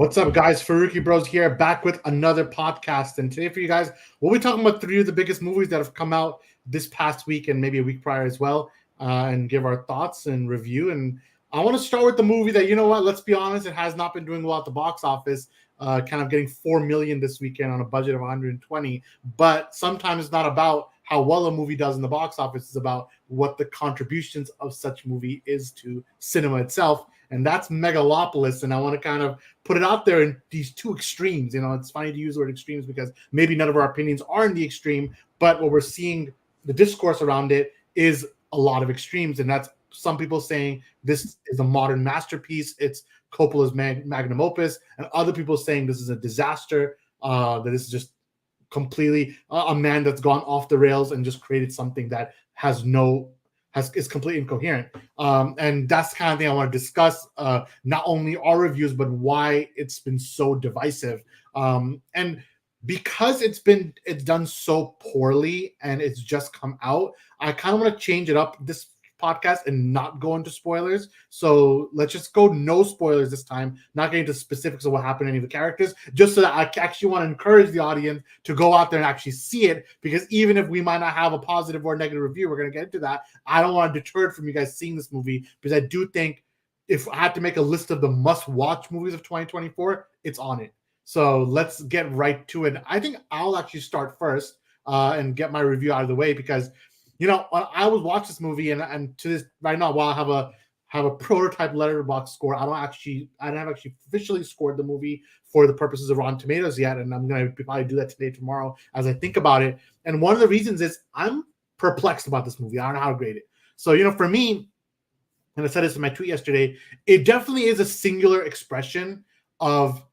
What's up, guys? Farooqi Bros here, back with another podcast. And today, for you guys, we'll be talking about three of the biggest movies that have come out this past week and maybe a week prior as well, and give our thoughts and review. And I want to start with the movie that, you know what, let's be honest, it has not been doing well at the box office, kind of getting 4 million this weekend on a budget of 120. But sometimes it's not about how well a movie does in the box office, it's about what the contributions of such movie is to cinema itself. And that's Megalopolis. And I want to kind of put it out there in these two extremes. You know, it's funny to use the word extremes because maybe none of our opinions are in the extreme, but what we're seeing, the discourse around it is a lot of extremes. And that's some people saying this is a modern masterpiece. It's Coppola's magnum opus. And other people saying this is a disaster, that this is just completely a man that's gone off the rails and just created something that is completely incoherent. And that's the kind of thing I want to discuss, not only our reviews, but why it's been so divisive. And because it's done so poorly and it's just come out, I kind of want to change it up this podcast and not go into spoilers. So let's just go no spoilers this time, not getting into specifics of what happened to any of the characters, just so that I actually want to encourage the audience to go out there and actually see it. Because even if we might not have a positive or negative review, we're going to get into that. I don't want to deter from you guys seeing this movie, because I do think if I had to make a list of the must-watch movies of 2024, it's on it. So let's get right to it. I think I'll actually start first and get my review out of the way, because you know, I was watching this movie, and to this right now, while I have a prototype Letterboxd score, I haven't actually officially scored the movie for the purposes of Rotten Tomatoes yet, and I'm gonna probably do that today, tomorrow, as I think about it. And one of the reasons is I'm perplexed about this movie. I don't know how to grade it. So, you know, for me, and I said this in my tweet yesterday, it definitely is a singular expression of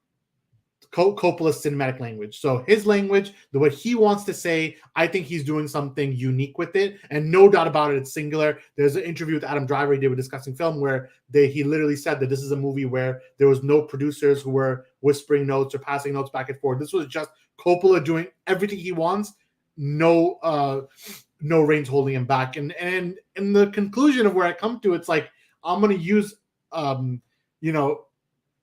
Coppola's cinematic language. So his language, what he wants to say, I think he's doing something unique with it, and no doubt about it, it's singular. There's an interview with Adam Driver he did with Discussing Film where he literally said that this is a movie where there was no producers who were whispering notes or passing notes back and forth. This was just Coppola doing everything he wants, no reins holding him back. And in the conclusion of where I come to, it's like I'm going to use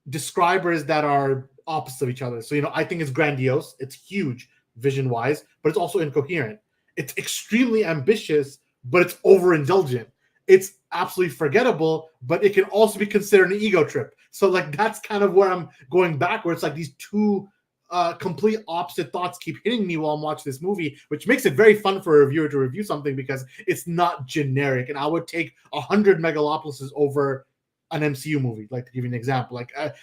describers that are opposites of each other. So, you know, I think it's grandiose, it's huge vision-wise, but it's also incoherent. It's extremely ambitious, but it's overindulgent. It's absolutely forgettable, but it can also be considered an ego trip. So, like, that's kind of where I'm going backwards. Like, these two complete opposite thoughts keep hitting me while I'm watching this movie, which makes it very fun for a reviewer to review something because it's not generic. And I would take 100 Megalopolises over an MCU movie, like, to give you an example.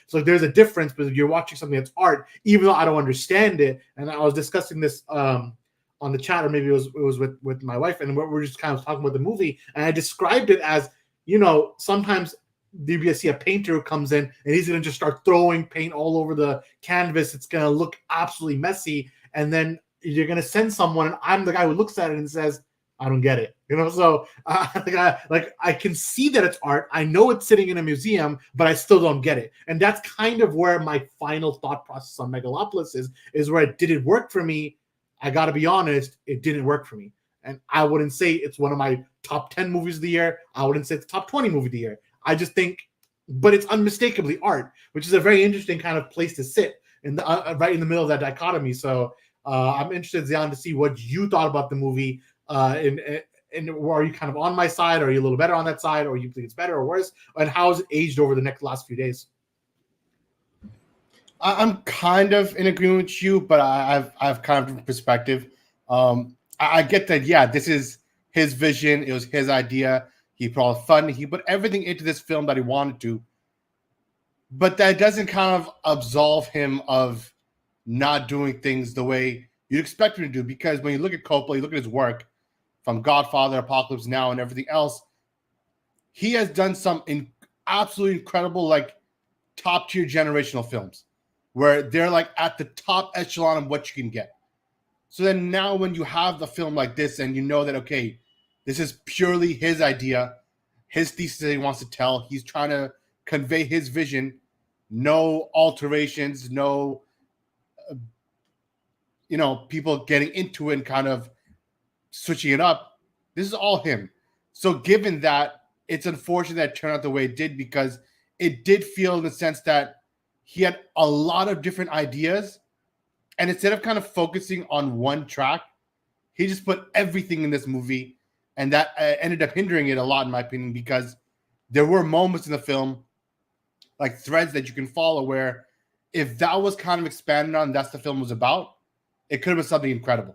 So there's a difference, but if you're watching something that's art, even though I don't understand it, and I was discussing this on the chat, or maybe it was with my wife, and we're just kind of talking about the movie, and I described it as, you know, sometimes you see a painter who comes in and he's going to just start throwing paint all over the canvas. It's going to look absolutely messy, and then you're going to send someone, and I'm the guy who looks at it and says, I don't get it, you know. So I can see that it's art. I know it's sitting in a museum, but I still don't get it. And that's kind of where my final thought process on Megalopolis is where it didn't work for me. I got to be honest, it didn't work for me. And I wouldn't say it's one of my top 10 movies of the year. I wouldn't say it's the top 20 movie of the year. I just think, but it's unmistakably art, which is a very interesting kind of place to sit in the right in the middle of that dichotomy. So I'm interested, Zion, to see what you thought about the movie. And are you kind of on my side? Are you a little better on that side? Or you think it's better or worse? And how has it aged over the last few days? I'm kind of in agreement with you, but I've kind of different perspective. I get that. Yeah, this is his vision. It was his idea. He put all the fun. He put everything into this film that he wanted to. But that doesn't kind of absolve him of not doing things the way you'd expect him to do. Because when you look at Coppola, you look at his work, from Godfather, Apocalypse Now, and everything else, he has done some absolutely incredible, like, top-tier generational films where they're, like, at the top echelon of what you can get. So then now when you have the film like this and you know that, okay, this is purely his idea, his thesis that he wants to tell, he's trying to convey his vision, no alterations, no, people getting into it and kind of switching it up. This is all him. So given that, it's unfortunate that it turned out the way it did, because it did feel in the sense that he had a lot of different ideas, and instead of kind of focusing on one track, he just put everything in this movie, and that ended up hindering it a lot, in my opinion, because there were moments in the film, like threads that you can follow, where if that was kind of expanded on, that's the film was about, it could have been something incredible.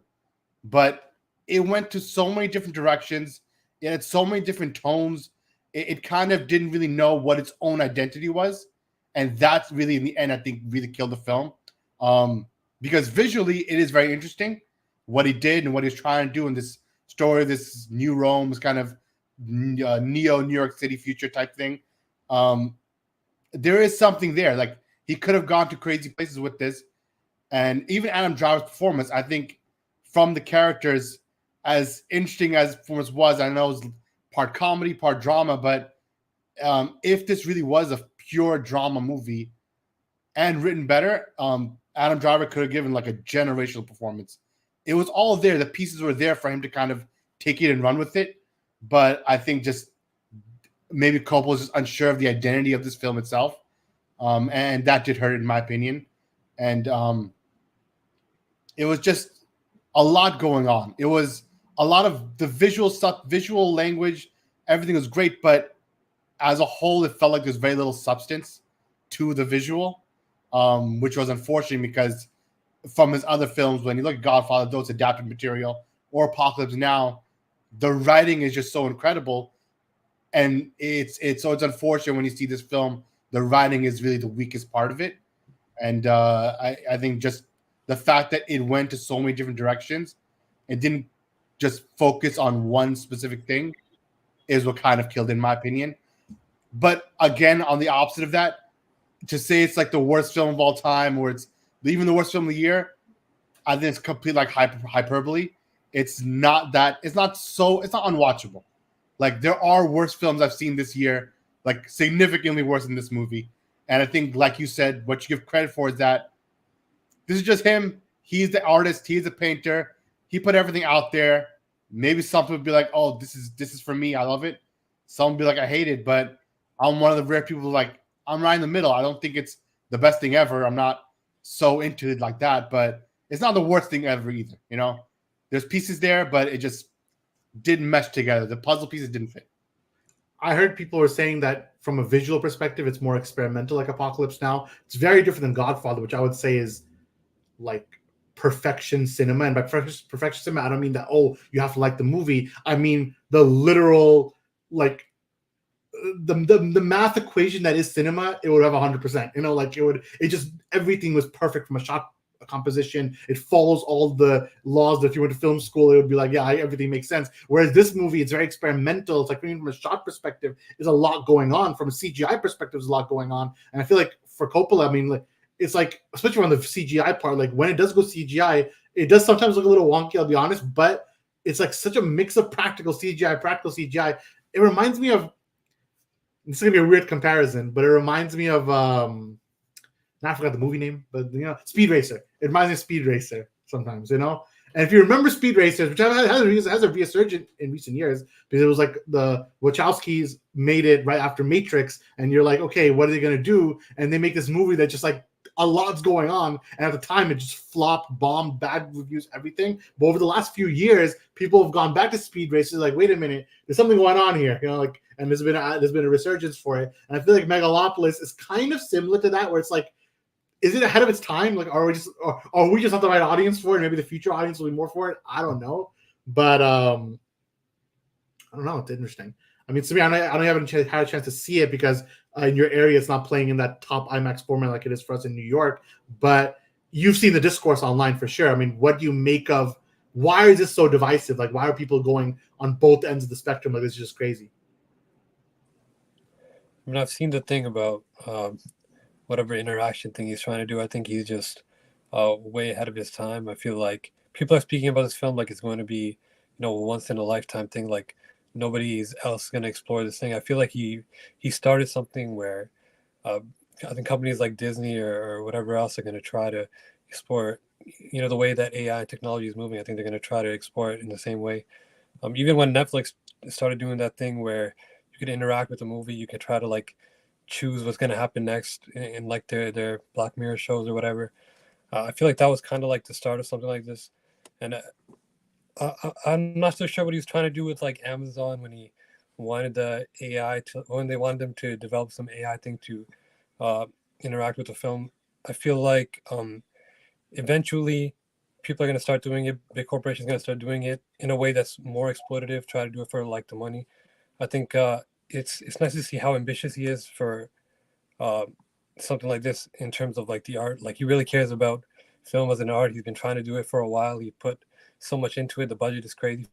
But it went to so many different directions. It had so many different tones. It kind of didn't really know what its own identity was. And that's really, in the end, I think really killed the film. Because visually, it is very interesting what he did and what he's trying to do in this story, this New Rome, this kind of neo New York City future type thing. There is something there. Like, he could have gone to crazy places with this. And even Adam Driver's performance, I think, from the characters, as interesting as performance was, I know it was part comedy, part drama, but if this really was a pure drama movie and written better, Adam Driver could have given like a generational performance. It was all there. The pieces were there for him to kind of take it and run with it. But I think just maybe Coppola was just unsure of the identity of this film itself. And that did hurt, in my opinion. And it was just a lot going on. It was a lot of the visual stuff, visual language, everything was great, but as a whole, it felt like there's very little substance to the visual, which was unfortunate because from his other films, when you look at Godfather, those adapted material, or Apocalypse Now, the writing is just so incredible. And it's unfortunate when you see this film, the writing is really the weakest part of it. And I think just the fact that it went to so many different directions and didn't just focus on one specific thing is what kind of killed it, in my opinion. But again, on the opposite of that, to say it's like the worst film of all time, or it's even the worst film of the year, I think it's complete like hyperbole. It's not that. It's not unwatchable. Like, there are worse films I've seen this year, like significantly worse than this movie. And I think, like you said, what you give credit for is that this is just him. He's the artist. He's the painter. He put everything out there. Maybe some people would be like, "Oh, this is for me. I love it." Some would be like, "I hate it." But I'm one of the rare people like, I'm right in the middle. I don't think it's the best thing ever. I'm not so into it like that, but it's not the worst thing ever either. You know, there's pieces there, but it just didn't mesh together. The puzzle pieces didn't fit. I heard people were saying that from a visual perspective, it's more experimental, like Apocalypse Now. It's very different than Godfather, which I would say is like perfection cinema. And by perfection cinema, I don't mean that, oh, you have to like the movie. I mean the literal, like, the math equation that is cinema. It would have 100%. You know, like it just everything was perfect from a shot composition. It follows all the laws that if you went to film school, it would be like, yeah, everything makes sense. Whereas this movie, it's very experimental. It's like, from a shot perspective, there's a lot going on. From a CGI perspective, there's a lot going on. And I feel like for Coppola, I mean, like, it's like, especially on the CGI part, like when it does go CGI, it does sometimes look a little wonky, I'll be honest, but it's like such a mix of practical CGI. It reminds me of, this is gonna be a weird comparison, but it reminds me of I forgot the movie name, but Speed Racer. It reminds me of Speed Racer sometimes, And if you remember Speed Racers, which has a resurgence in recent years, because it was like the Wachowskis made it right after Matrix, and you're like, okay, what are they gonna do? And they make this movie that just like a lot's going on, and at the time it just flopped, bombed, bad reviews, everything. But over the last few years, people have gone back to Speed Racers, like, wait a minute, there's something going on here, like, and there's been a resurgence for it. And I feel like Megalopolis is kind of similar to that, where it's like, is it ahead of its time? Like, are we just not the right audience for it? Maybe the future audience will be more for it. I don't know, but I don't know. It's interesting. I mean, to me, I don't have had a chance to see it because in your area, it's not playing in that top IMAX format like it is for us in New York. But you've seen the discourse online for sure. I mean, what do you make of? Why is this so divisive? Like, why are people going on both ends of the spectrum? Like, this is just crazy. I mean, I've seen the thing about whatever interaction thing he's trying to do. I think he's just way ahead of his time. I feel like people are speaking about this film like it's going to be, a once in a lifetime thing. Like nobody's else going to explore this thing. I feel like he started something where I think companies like Disney or whatever else are going to try to explore, the way that AI technology is moving. I think they're going to try to explore it in the same way. Even when Netflix started doing that thing where you could interact with the movie, you could try to like choose what's going to happen next in like their Black Mirror shows or whatever. I feel like that was kind of like the start of something like this. And I'm not so sure what he was trying to do with like Amazon when he wanted the AI to, when they wanted them to develop some AI thing to interact with the film. I feel like eventually people are going to start doing it. Big corporations are going to start doing it in a way that's more exploitative, try to do it for like the money. I think it's nice to see how ambitious he is for uh, something like this in terms of like the art. Like he really cares about film as an art. He's been trying to do it for a while. He put so much into it. The budget is crazy.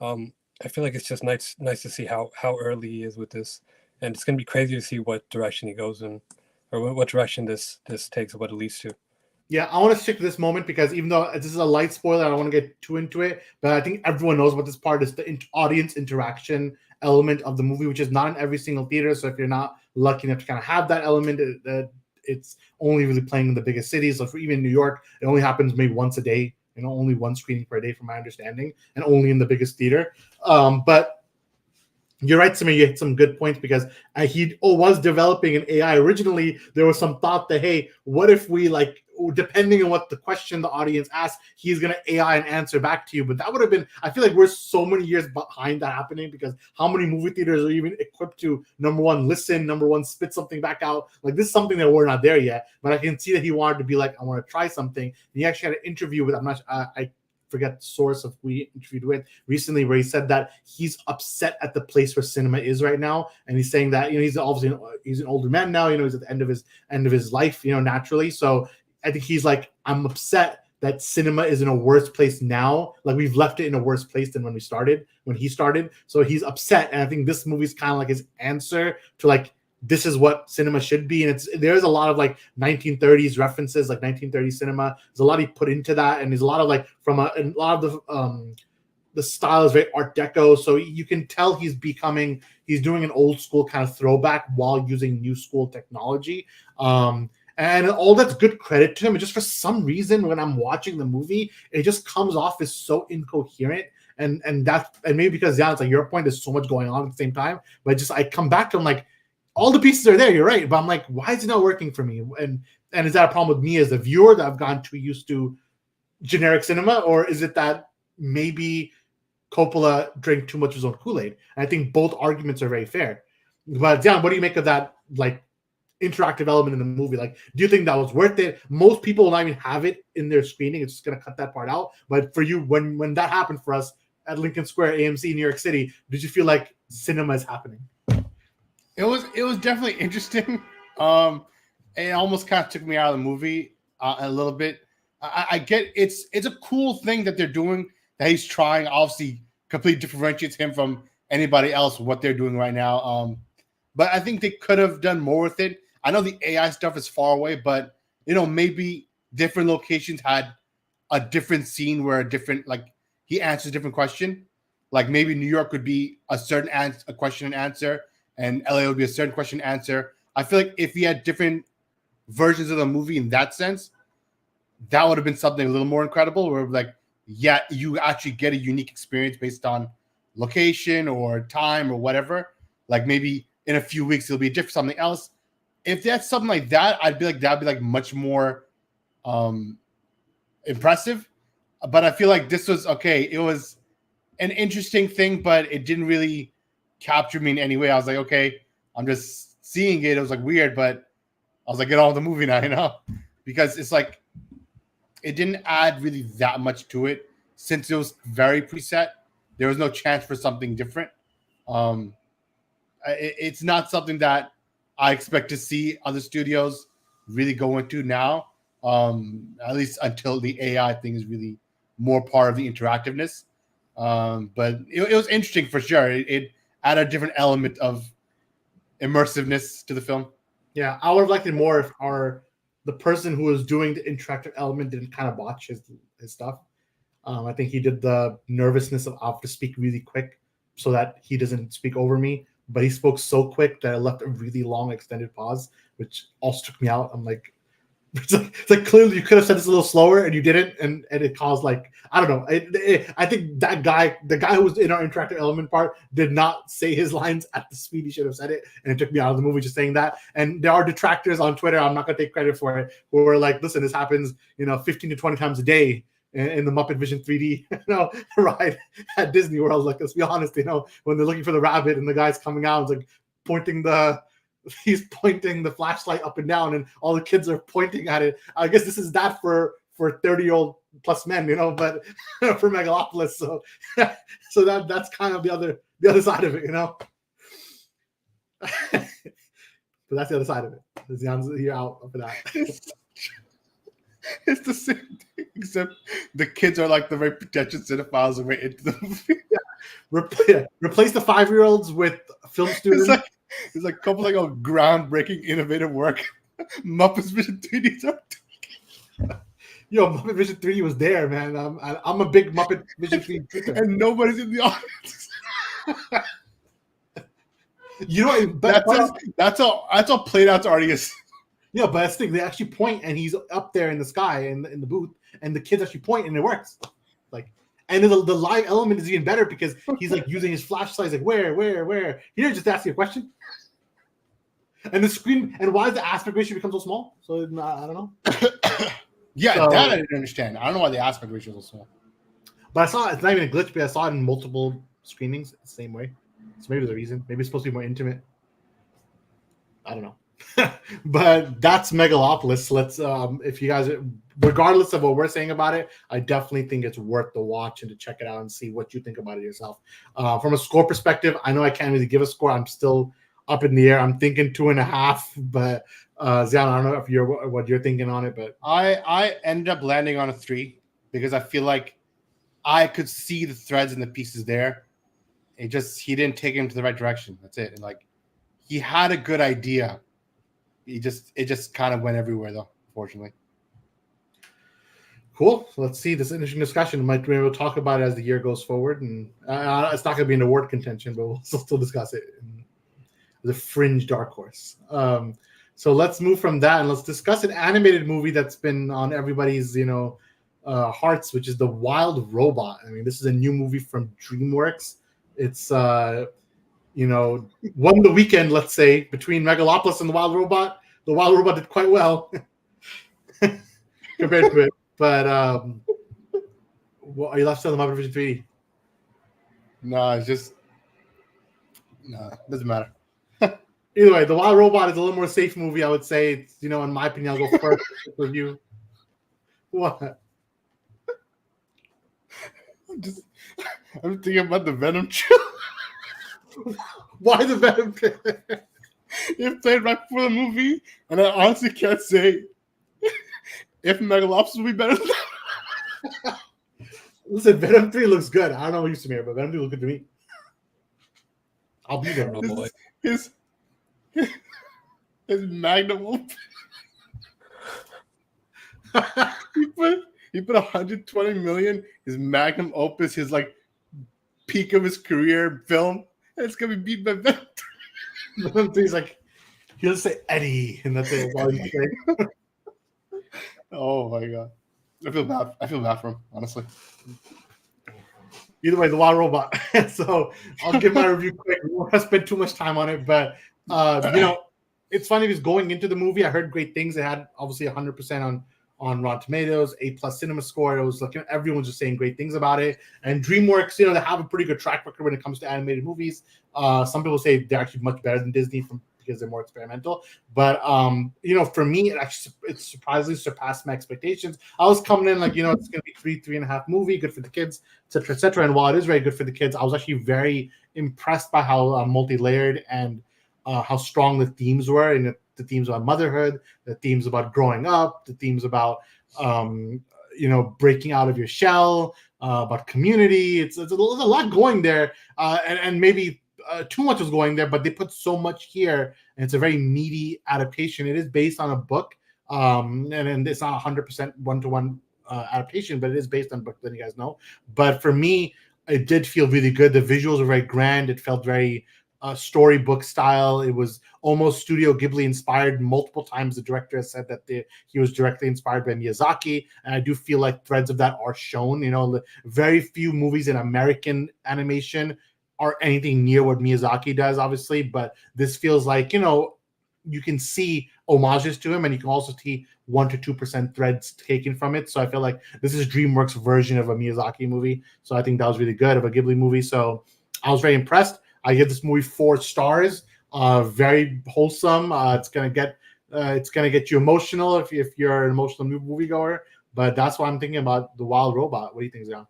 Um, I feel like it's just nice to see how early he is with this, and it's gonna be crazy to see what direction he goes in, or what direction this takes, or what it leads to. Yeah, I want to stick to this moment because even though this is a light spoiler, I don't want to get too into it. But I think everyone knows what this part is: the audience interaction element of the movie, which is not in every single theater. So if you're not lucky enough to kind of have that element, it's only really playing in the biggest cities. So for even New York, it only happens maybe once a day. Only one screening per day, from my understanding, and only in the biggest theater. But you're right, Samir. You hit some good points because he was developing an AI. Originally, there was some thought that, hey, what if we, like, depending on what the question the audience asks, he's going to AI an answer back to you. But that would have been, I feel like we're so many years behind that happening because how many movie theaters are even equipped to, number one, listen, number one, spit something back out. Like, this is something that we're not there yet. But I can see that he wanted to be like, I want to try something. And he actually had an interview with, I forget the source of who he interviewed with recently, where he said that he's upset at the place where cinema is right now, and he's saying that he's obviously he's an older man now, he's at the end of his life, naturally. So I think he's like, I'm upset that cinema is in a worse place now. Like, we've left it in a worse place than when he started. So he's upset, and I think this movie's kind of like his answer to like, this is what cinema should be. And there's a lot of like 1930s references, like 1930s cinema. There's a lot he put into that. And there's a lot of like a lot of the style is very Art Deco. So you can tell he's doing an old school kind of throwback while using new school technology. And all that's good credit to him. And just for some reason, when I'm watching the movie, it just comes off as so incoherent. And maybe because, yeah, it's like your point, there's so much going on at the same time. But I come back to him like, all the pieces are there, you're right, but I'm like, why is it not working for me? And is that a problem with me as a viewer that I've gotten too used to generic cinema, or is it that maybe Coppola drank too much of his own Kool-Aid? And I think both arguments are very fair. But Dan, what do you make of that like interactive element in the movie? Like, do you think that was worth it? Most people will not even have it in their screening. It's just gonna cut that part out. But for you, when that happened for us at Lincoln Square AMC, New York City, did you feel like cinema is happening? It was definitely interesting. It almost kind of took me out of the movie a little bit. I get it's a cool thing that they're doing, that he's trying. Obviously, completely differentiates him from anybody else what they're doing right now. But I think they could have done more with it. I know the AI stuff is far away, but maybe different locations had a different scene where he answers a different question. Like maybe New York would be a certain a question and answer, and LA would be a certain question and answer. I feel like if he had different versions of the movie in that sense, that would have been something a little more incredible, where like, yeah, you actually get a unique experience based on location or time or whatever. Like maybe in a few weeks it'll be different, something else. If that's something like that, I'd be like, that'd be like much more impressive. But I feel like this was okay. It was an interesting thing, but it didn't really capture me in any way. I was like, okay, I'm just seeing it. It was like weird, but I was like, get on with the movie now, because it's like it didn't add really that much to it since it was very preset. There was no chance for something different. It's not something that I expect to see other studios really go into now, at least until the AI thing is really more part of the interactiveness. But it was interesting for sure. It added a different element of immersiveness to the film. Yeah, I would have liked it more if the person who was doing the interactive element didn't kind of botch his stuff. I think he did the nervousness of I have to speak really quick so that he doesn't speak over me. But he spoke so quick that I left a really long extended pause, which also took me out. I'm like, It's like clearly you could have said this a little slower and you didn't, and it caused like I don't know. I think that guy, the guy who was in our interactive element part, did not say his lines at the speed he should have said it, and it took me out of the movie just saying that. And there are detractors on Twitter. I'm not gonna take credit for it. Who are like, listen, this happens, 15 to 20 times a day in the Muppet Vision 3D ride at Disney World. Like, let's be honest, when they're looking for the rabbit and the guy's coming out, it's like he's pointing the flashlight up and down, and all the kids are pointing at it. I guess this is that for 30-year-old plus men, but for Megalopolis. So that's kind of the other side of it, But that's the other side of it. You're out for that. It's the same thing, except the kids are like the very pretentious cinephiles and way into the movie. Yeah. Replace the 5-year-olds with film students. It's like a couple like groundbreaking, innovative work. Muppets Vision 3D. Yo, Muppet Vision 3D was there, man. I'm a big Muppet Vision 3D truther. And nobody's in the audience. That's how played out's already is. Yeah, but that's the thing. They actually point, and he's up there in the sky in the booth, and the kids actually point, and it works. And then the live element is even better because he's like using his flashlights, like where? Here, just ask you a question. And the screen, and why does the aspect ratio become so small? So I don't know. That I didn't understand. I don't know why the aspect ratio is so small. But I saw it's not even a glitch, but I saw it in multiple screenings the same way. So maybe there's a reason. Maybe it's supposed to be more intimate. I don't know. But that's Megalopolis. Let's if you guys, regardless of what we're saying about it, I definitely think it's worth the watch and to check it out and see what you think about it yourself. From a score perspective, I know I can't really give a score. I'm still up in the air. I'm thinking 2.5, but Zion, I don't know if what you're thinking on it, but I ended up landing on a 3 because I feel like I could see the threads and the pieces there. He didn't take him to the right direction. That's it. And like he had a good idea. It just kind of went everywhere though, unfortunately. Cool. So let's see. This is an interesting discussion. We might be able to talk about it as the year goes forward, and it's not going to be an award contention, but we'll still discuss it. The fringe dark horse. So let's move from that and let's discuss an animated movie that's been on everybody's hearts, which is The Wild Robot. I mean, this is a new movie from DreamWorks. It's won the weekend, let's say, between Megalopolis and The Wild Robot. The Wild Robot did quite well compared to it. But are you left on the Muppet Vision 3D? No, it doesn't matter. Either way, The Wild Robot is a little more safe movie, I would say. It's, in my opinion, I'll go first with you. What? I'm thinking about the Venom trailer. Why the Venom? It played right before the movie, and I honestly can't say if Megalopolis would be better than that. Listen, Venom 3 looks good. I don't know what used to me, but Venom 3 looks good to me. I'll be there. His magnum opus. He put 120 million. His magnum opus, his like peak of his career film. And it's gonna be beat by Venom 3. Venom 3 is like he'll say Eddie, and that's it. That's all he's saying. Oh my god. I feel bad for him, honestly. Either way, The Wild Robot. So I'll give my review quick. We won't spend too much time on it, but it's funny because going into the movie, I heard great things. It had obviously 100% on Rotten Tomatoes, A+ cinema score. It was like everyone was just saying great things about it. And DreamWorks, they have a pretty good track record when it comes to animated movies. Some people say they're actually much better than Disney because they're more experimental. But for me, it surprisingly surpassed my expectations. I was coming in like, it's going to be 3.5 movie, good for the kids, etc., etc. And while it is very good for the kids, I was actually very impressed by how multi-layered and how strong the themes were, and the themes about motherhood, the themes about growing up, the themes about breaking out of your shell, about community. It's a lot going there, and maybe too much was going there, but they put so much here, and it's a very meaty adaptation. It is based on a book, and it's not 100% one-to-one adaptation, but it is based on a book, then you guys know. But for me, it did feel really good. The visuals were very grand. It felt very storybook style. It was almost Studio Ghibli inspired. Multiple times the director has said that he was directly inspired by Miyazaki, and I do feel like threads of that are shown. Very few movies in American animation are anything near what Miyazaki does, obviously, but this feels like, you can see homages to him, and you can also see 1 to 2% threads taken from it. So I feel like this is DreamWorks' version of a Miyazaki movie. So I think that was really good, of a Ghibli movie. So I was very impressed. I give this movie 4 stars. Very wholesome. It's gonna get you emotional if you're an emotional moviegoer. But that's what I'm thinking about The Wild Robot. What do you think, Zion?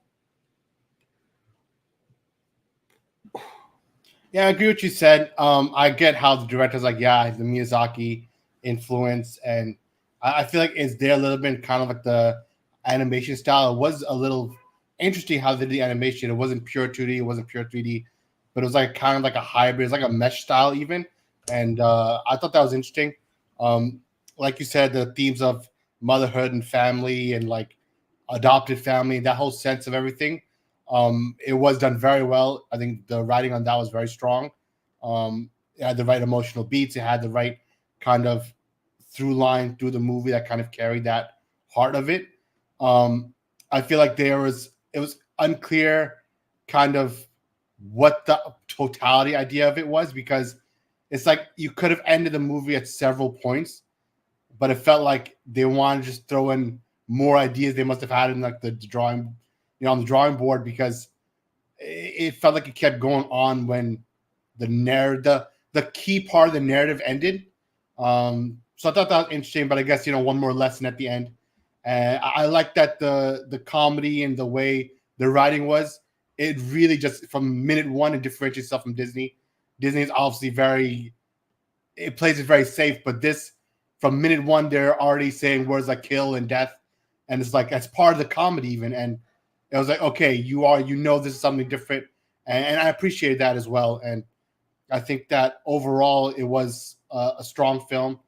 Yeah, I agree with what you said. I get how the director's like, yeah, the Miyazaki influence, and I feel like it's there a little bit, kind of like the animation style. It was a little interesting how they did the animation. It wasn't pure 2D, it wasn't pure 3D, but it was like kind of like a hybrid. It's like a mesh style even, and I thought that was interesting. Like you said, the themes of motherhood and family and like adopted family, that whole sense of everything. It was done very well. I think the writing on that was very strong. It had the right emotional beats. It had the right kind of through line through the movie that kind of carried that heart of it. I feel like it was unclear kind of what the totality idea of it was, because it's like you could have ended the movie at several points, but it felt like they wanted to just throw in more ideas they must have had in like the drawing, on the drawing board, because it felt like it kept going on when the key part of the narrative ended. So I thought that was interesting, but I guess, one more lesson at the end. I like that the comedy and the way the writing was, it really just from minute one it differentiates itself from Disney. Disney is obviously it plays it very safe, but this from minute one they're already saying words like kill and death, and it's like that's part of the comedy even. And it was like, okay, this is something different, and I appreciated that as well. And I think that overall it was a strong film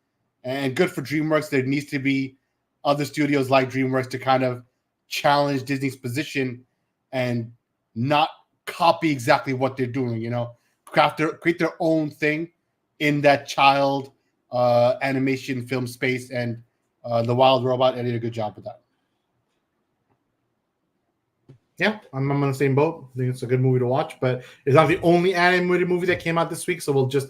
and good for DreamWorks. There needs to be other studios like DreamWorks to kind of challenge Disney's position and not copy exactly what they're doing. Create their own thing in that child animation film space. And The Wild Robot, I did a good job with that. Yeah, I'm on the same boat. I think it's a good movie to watch, but it's not the only animated movie that came out this week. So we'll just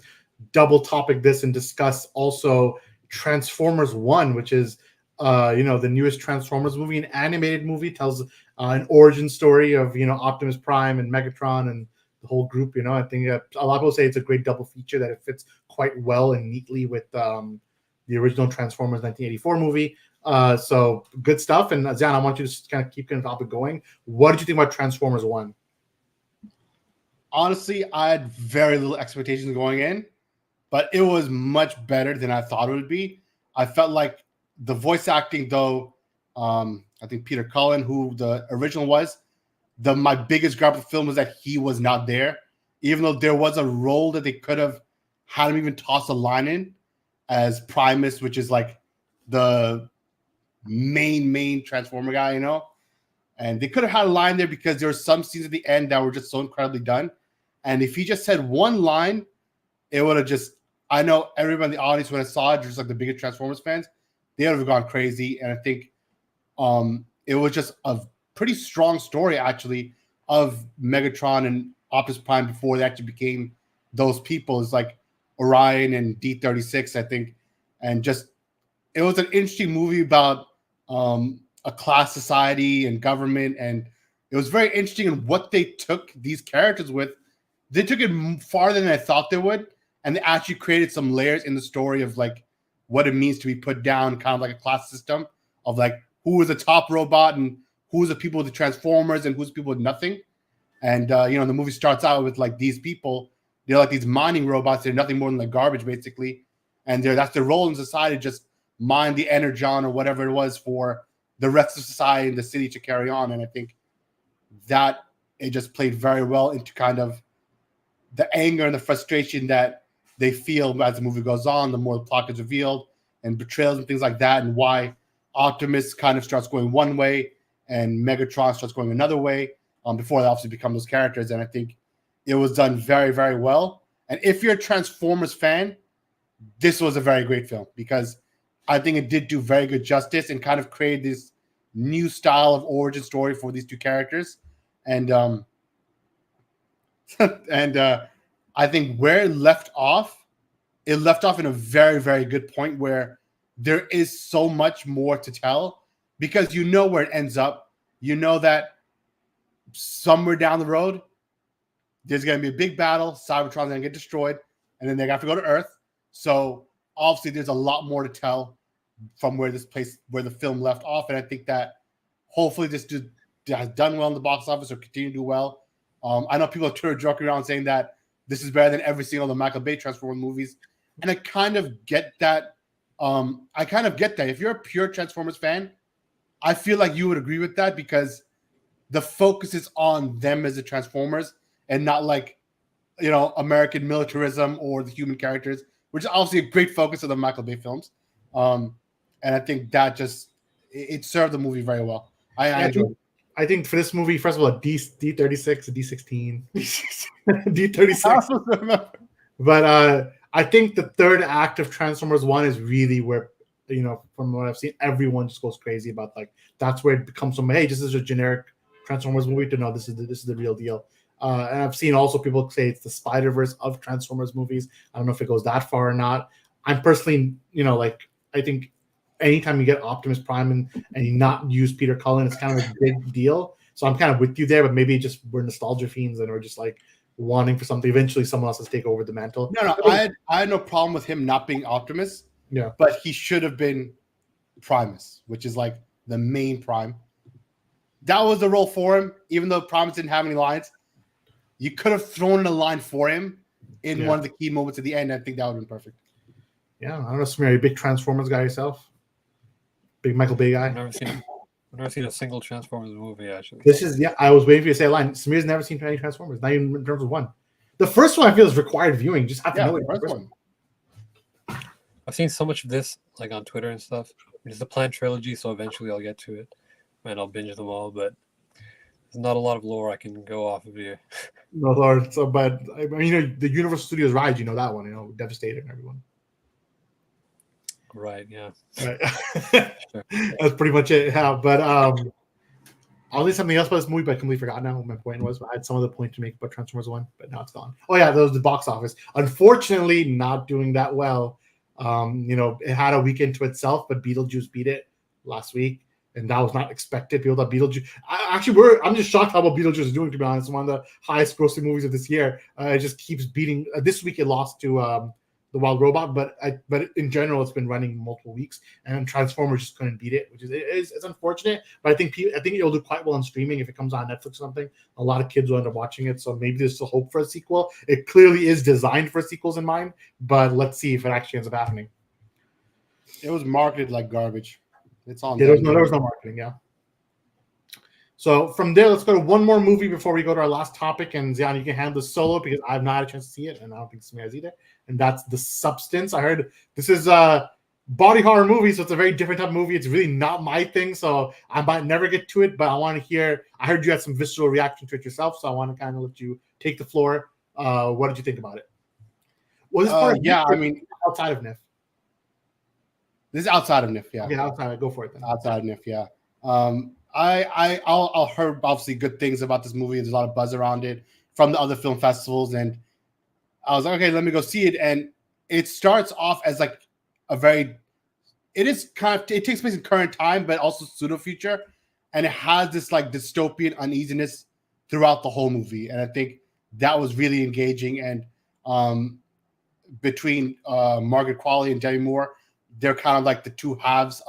double topic this and discuss also Transformers 1, which is the newest Transformers movie. An animated movie, tells an origin story of Optimus Prime and Megatron and the whole group. I think a lot of people say it's a great double feature, that it fits quite well and neatly with the original Transformers 1984 movie. So good stuff. And Zan, I want you to just kind of keep the topic going. What did you think about Transformers 1? Honestly, I had very little expectations going in, but it was much better than I thought it would be. I felt like the voice acting, though, I think Peter Cullen, who the original was, my biggest gripe of the film was that he was not there, even though there was a role that they could have had him even toss a line in as Primus, which is like the main Transformer guy, and they could have had a line there because there were some scenes at the end that were just so incredibly done. And if he just said one line, it would have just, I know everybody in the audience when I saw it, just like the biggest Transformers fans, they would have gone crazy. And I think it was just a pretty strong story actually of Megatron and Optimus Prime before they actually became those people. It's like Orion and D36, I think. And just, it was an interesting movie about a class society and government, and it was very interesting in what they took these characters with. They took it farther than I thought they would, and they actually created some layers in the story of like what it means to be put down, kind of like a class system of like who is the top robot and who's the people with the Transformers and who's people with nothing. And the movie starts out with like these people, they're like these mining robots. They're nothing more than like garbage basically, and that's their role in society, just mine the energon or whatever it was for the rest of society and the city to carry on. And I think that it just played very well into kind of the anger and the frustration that they feel as the movie goes on, the more the plot is revealed and betrayals and things like that, and why Optimus kind of starts going one way and Megatron starts going another way before they obviously become those characters. And I think it was done very, very well. And if you're a Transformers fan, this was a very great film because I think it did do very good justice and kind of create this new style of origin story for these two characters. And I think where it left off in a very, very good point where there is so much more to tell because you know where it ends up. You know that somewhere down the road, there's going to be a big battle. Cybertron's going to get destroyed, and then they have to go to Earth. So obviously, there's a lot more to tell from where the film left off. And I think that hopefully this has done well in the box office or continue to do well. I know people are Twitter joking around saying that this is better than every single of the Michael Bay Transformers movies. And I kind of get that. If you're a pure Transformers fan, I feel like you would agree with that because the focus is on them as the Transformers and not like, American militarism or the human characters, which is obviously a great focus of the Michael Bay films. And I think that it served the movie very well. I enjoyed it. I think for this movie, first of all, D36, D16, D36. But I think the third act of Transformers 1 is really where, from what I've seen, everyone just goes crazy about, like, that's where it becomes from, hey, this is a generic Transformers movie to no, this is the real deal. And I've seen also people say it's the Spider-Verse of Transformers movies. I don't know if it goes that far or not. I'm personally, I think anytime you get Optimus Prime and you not use Peter Cullen, it's kind of a big deal. So I'm kind of with you there, but maybe just we're nostalgia fiends and we're just like wanting for something. Eventually, someone else has to take over the mantle. No, I had no problem with him not being Optimus. Yeah, but he should have been Primus, which is like the main Prime. That was the role for him, even though Primus didn't have any lines. You could have thrown in a line for him in one of the key moments at the end. I think that would have been perfect. Yeah, I don't know, Samir, are you a big Transformers guy yourself? Big Michael Bay guy? I've never seen a single Transformers movie, actually. I was waiting for you to say a line. Samir's never seen any Transformers, not even in terms of one. The first one I feel is required viewing. Just have to know it. The first one. I've seen so much of this, like on Twitter and stuff. It's a planned trilogy, so eventually I'll get to it and I'll binge them all. But there's not a lot of lore I can go off of here. No lore. So, but I mean, the Universal Studios ride, that one, devastating everyone. Right. Yeah. Right. Sure. That's pretty much it. Yeah, but I'll leave something else about this movie, but I completely forgot now what my point was. I had some other point to make about Transformers 1, but now it's gone. Oh yeah, that was the box office. Unfortunately, not doing that well. It had a weekend to itself, but Beetlejuice beat it last week, and that was not expected. People thought Beetlejuice. I'm just shocked how well Beetlejuice is doing. To be honest, one of the highest grossing movies of this year. It just keeps beating. This week it lost to the Wild Robot, but in general it's been running multiple weeks, and Transformers just couldn't beat it, which is unfortunate. But I think it'll do quite well on streaming if it comes on Netflix or something. A lot of kids will end up watching it, so maybe there's still hope for a sequel. It clearly is designed for sequels in mind, but let's see if it actually ends up happening. It was marketed like garbage. It's on. Yeah, there was no marketing. Yeah. So from there, let's go to one more movie before we go to our last topic. And Zion, you can handle the solo because I've not had a chance to see it, and I don't think Samir has either. And that's The Substance. I heard this is a body horror movie, so it's a very different type of movie. It's really not my thing, so I might never get to it. But I want to hear. I heard you had some visceral reaction to it yourself, so I want to kind of let you take the floor. What did you think about it? Was this part outside of NIF? This is outside of NIF, yeah. Yeah, outside. Go for it then. Outside of NIF, yeah. I'll heard obviously good things about this movie. There's a lot of buzz around it from the other film festivals, and I was like, okay, let me go see it. And it starts off as like it takes place in current time, but also pseudo future, and it has this like dystopian uneasiness throughout the whole movie. And I think that was really engaging. And between Margaret Qualley and Demi Moore, they're kind of like the two halves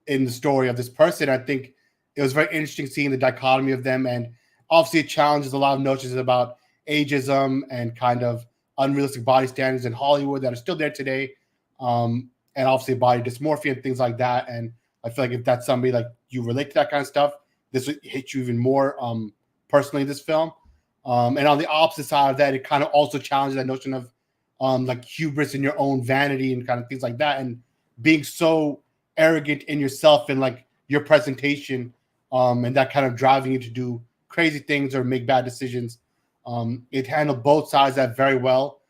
in the story of this person. I think it was very interesting seeing the dichotomy of them, and obviously it challenges a lot of notions about ageism and kind of unrealistic body standards in Hollywood that are still there today, and obviously body dysmorphia and things like that. And I feel like if that's somebody like you relate to that kind of stuff, this would hit you even more personally, this film. And on the opposite side of that, it kind of also challenges that notion of like hubris in your own vanity and kind of things like that, and being so arrogant in yourself and like your presentation, and that kind of driving you to do crazy things or make bad decisions. It handled both sides that very well.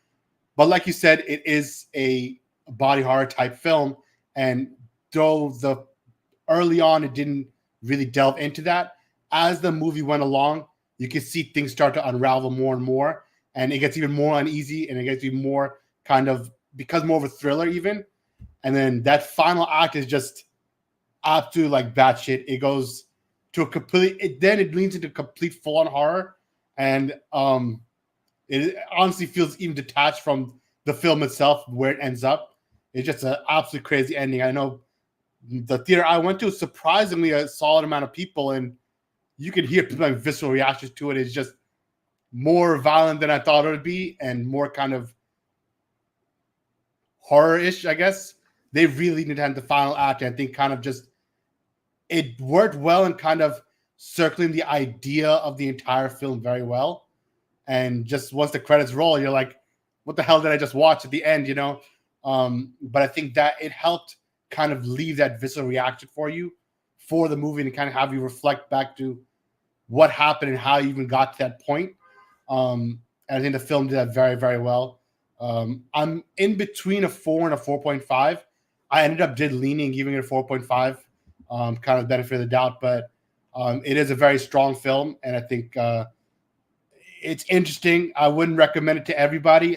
But like you said, it is a body horror type film, and though the early on it didn't really delve into that, as the movie went along, you can see things start to unravel more and more, and it gets even more uneasy, and it gets even more kind of becomes more of a thriller even. And then that final act is just absolute like batshit. It goes to a complete. It leans into complete full on horror, and it honestly feels even detached from the film itself where it ends up. It's just an absolutely crazy ending. I know the theater I went to, surprisingly, a solid amount of people, and you can hear like visceral reactions to it. It's just more violent than I thought it would be, and more kind of horror-ish, I guess. They really need to have the final act. I think kind of just it worked well and kind of circling the idea of the entire film very well. And just once the credits roll, you're like, what the hell did I just watch at the end, you know? But I think that it helped kind of leave that visceral reaction for you for the movie and kind of have you reflect back to what happened and how you even got to that point. And I think the film did that very, very well. I'm in between a 4 and a 4.5. I ended up leaning, giving it a 4.5, kind of benefit of the doubt, but it is a very strong film, and I think it's interesting. I wouldn't recommend it to everybody,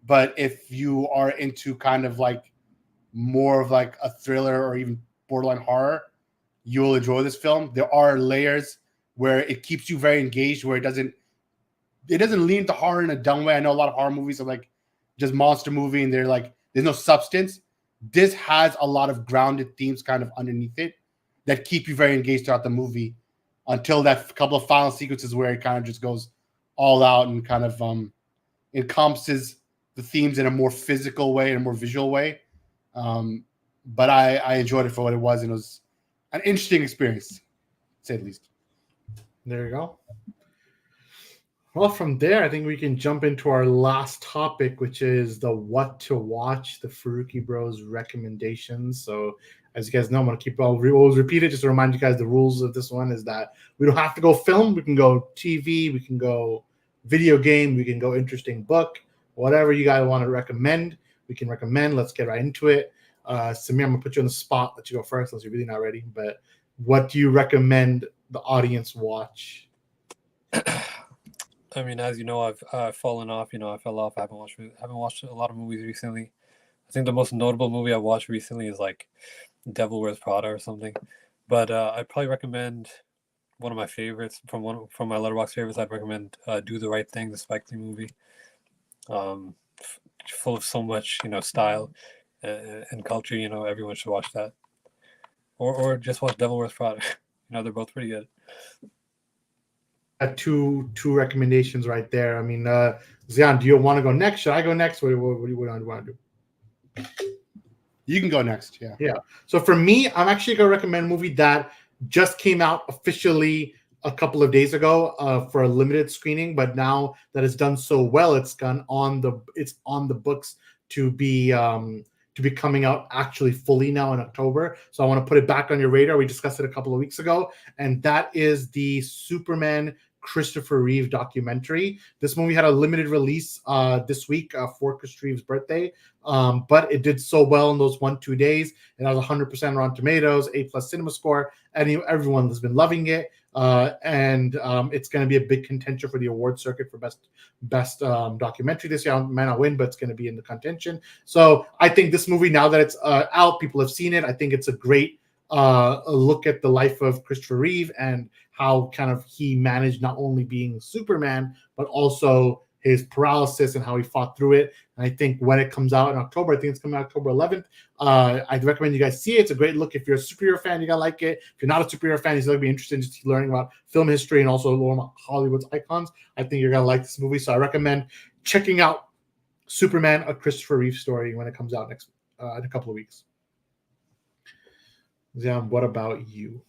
but if you are into kind of like more of like a thriller or even borderline horror, you will enjoy this film. There are layers where it keeps you very engaged, where it doesn't lean into horror in a dumb way. I know a lot of horror movies are like just monster movie and they're like there's no substance. This has a lot of grounded themes kind of underneath it that keep you very engaged throughout the movie until that couple of final sequences where it kind of just goes all out and kind of encompasses the themes in a more physical way and a more visual way. But I enjoyed it for what it was, and it was an interesting experience, to say the least. There you go. Well, from there, I think we can jump into our last topic, which is the what to watch, the Farooqi Bros recommendations. So, as you guys know, I'm going to keep always repeat it just to remind you guys the rules of this one is that we don't have to go film. We can go TV, we can go video game, we can go interesting book, whatever you guys want to recommend, we can recommend. Let's get right into it. Samir, I'm going to put you on the spot. Let you go first unless you're really not ready. But what do you recommend the audience watch? I mean, as you know, I've fallen off. I fell off. I haven't watched a lot of movies recently. I think the most notable movie I watched recently is like Devil Wears Prada or something. But I'd probably recommend one of my favorites from my Letterboxd favorites. I'd recommend Do the Right Thing, the Spike Lee movie. Full of so much style and culture. Everyone should watch that. Or just watch Devil Wears Prada. They're both pretty good. Two recommendations right there. I mean, Zion, do you want to go next? Should I go next? What do you want to do? You can go next. Yeah. So for me, I'm actually going to recommend a movie that just came out officially a couple of days ago for a limited screening, but now that it's done so well, it's on the books to be coming out actually fully now in October. So I want to put it back on your radar. We discussed it a couple of weeks ago, and that is the Superman Christopher Reeve documentary. This movie had a limited release this week for Christopher Reeve's birthday, but it did so well in those 1-2 days. It has 100% Rotten Tomatoes, A+ cinema score, and everyone has been loving it. And it's going to be a big contender for the award circuit for best documentary this year. It might not win, but it's going to be in the contention. So I think this movie, now that it's out, people have seen it. I think it's a great look at the life of Christopher Reeve and how kind of he managed not only being Superman, but also his paralysis and how he fought through it. And I think when it comes out in October, I think it's coming out October 11th. I'd recommend you guys see it. It's a great look. If you're a superhero fan, you're going to like it. If you're not a superhero fan, it's going to be interesting just learning about film history and also learning about Hollywood's icons. I think you're going to like this movie. So I recommend checking out Superman, a Christopher Reeve story, when it comes out next in a couple of weeks. Zion, what about you?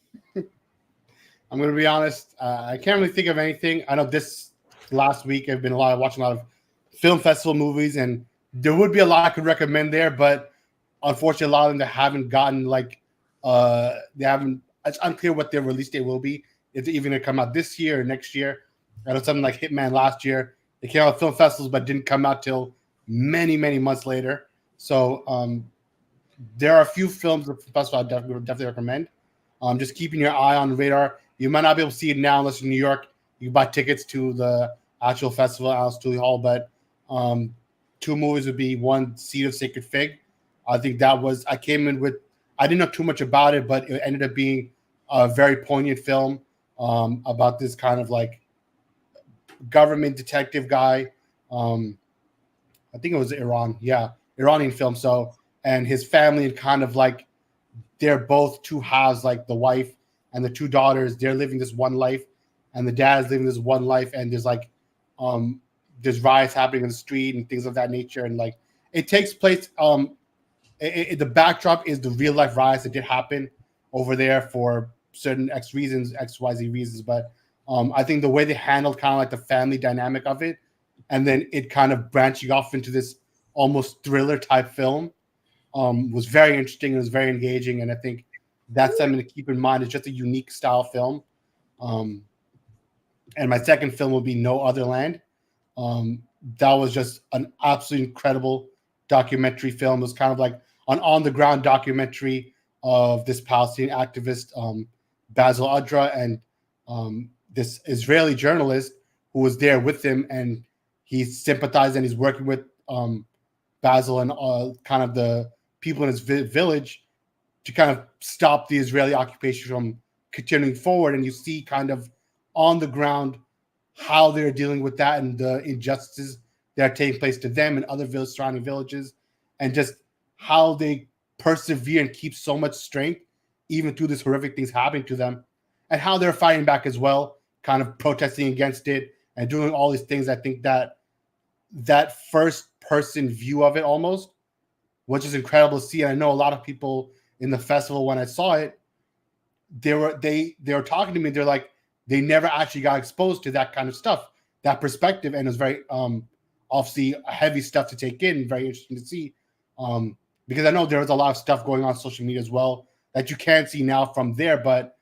I'm going to be honest. I can't really think of anything. I know this last week I've been watching a lot of film festival movies, and there would be a lot I could recommend there, but unfortunately, a lot of them that haven't gotten they haven't. It's unclear what their release date will be. It's even going to come out this year or next year. I know something like Hitman last year. It came out at film festivals, but didn't come out till many, many months later. So there are a few films of the festival I definitely recommend. Just keeping your eye on the radar. You might not be able to see it now unless you're in New York. You buy tickets to the actual festival at Alice Studio Hall, but two movies would be one, Seed of Sacred Fig. I think that was, I came in with, I didn't know too much about it, but it ended up being a very poignant film about this kind of like government detective guy. I think it was Iran. Yeah, Iranian film. So, and his family and kind of like, they're both two halves, like the wife and the two daughters, they're living this one life and the dad's living this one life. And there's like, there's riots happening in the street and things of that nature. And like, it takes place, the backdrop is the real life riots that did happen over there for certain XYZ reasons. But I think the way they handled kind of like the family dynamic of it, and then it kind of branching off into this almost thriller type film was very interesting. It was very engaging. And I think that's something to keep in mind. It's just a unique style film. And my second film will be No Other Land. That was just an absolutely incredible documentary film. It was kind of like an on-the-ground documentary of this Palestinian activist, Basil Adra, and this Israeli journalist who was there with him, and he sympathized and he's working with Basil and kind of the people in his village to kind of stop the Israeli occupation from continuing forward. And you see kind of on the ground how they're dealing with that and the injustices that are taking place to them and other surrounding villages, and just how they persevere and keep so much strength even through these horrific things happening to them, and how they're fighting back as well, kind of protesting against it and doing all these things. I think that first person view of it almost, which is incredible to see. And I know a lot of people in the festival, when I saw it, they were talking to me. They're like, they never actually got exposed to that kind of stuff, that perspective. And it was very obviously heavy stuff to take in, very interesting to see. Because I know there was a lot of stuff going on social media as well that you can't see now from there, but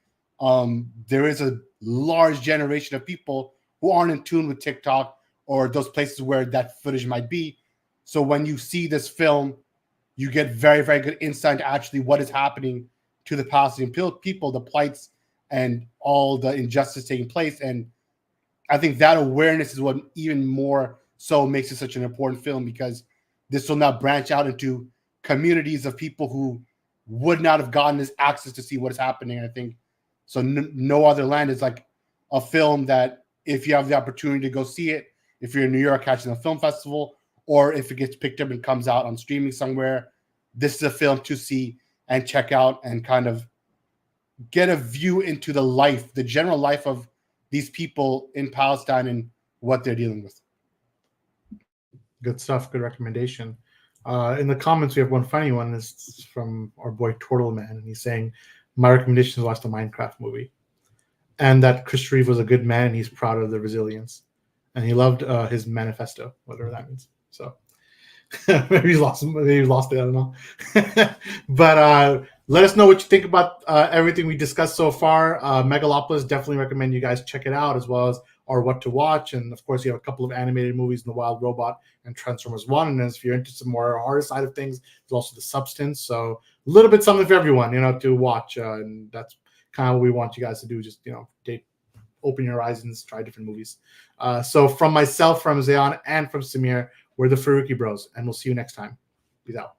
there is a large generation of people who aren't in tune with TikTok or those places where that footage might be. So when you see this film, you get very, very good insight to actually what is happening to the Palestinian people, the plights, and all the injustice taking place. And I think that awareness is what even more so makes it such an important film, because this will now branch out into communities of people who would not have gotten this access to see what is happening. I think so. No Other Land is like a film that if you have the opportunity to go see it, if you're in New York catching a film festival, or if it gets picked up and comes out on streaming somewhere, this is a film to see and check out and kind of get a view into the general life of these people in Palestine and what they're dealing with. Good stuff. Good recommendation. In the comments, we have one funny one. It's from our boy Turtleman, and he's saying, my recommendation is watch the Minecraft movie, and that Chris Reeve was a good man, and he's proud of the resilience, and he loved his manifesto, whatever that means. So maybe he's lost it. I don't know. But let us know what you think about everything we discussed so far. Megalopolis, definitely recommend you guys check it out, as well as our What to Watch. And of course, you have a couple of animated movies in The Wild Robot and Transformers 1. And if you're into some more harder side of things, there's also The Substance. So a little bit something for everyone, to watch. And that's kind of what we want you guys to do. Just, open your horizons, try different movies. So from myself, from Zayan, and from Samir, we're the Farooqi Bros, and we'll see you next time. Peace out.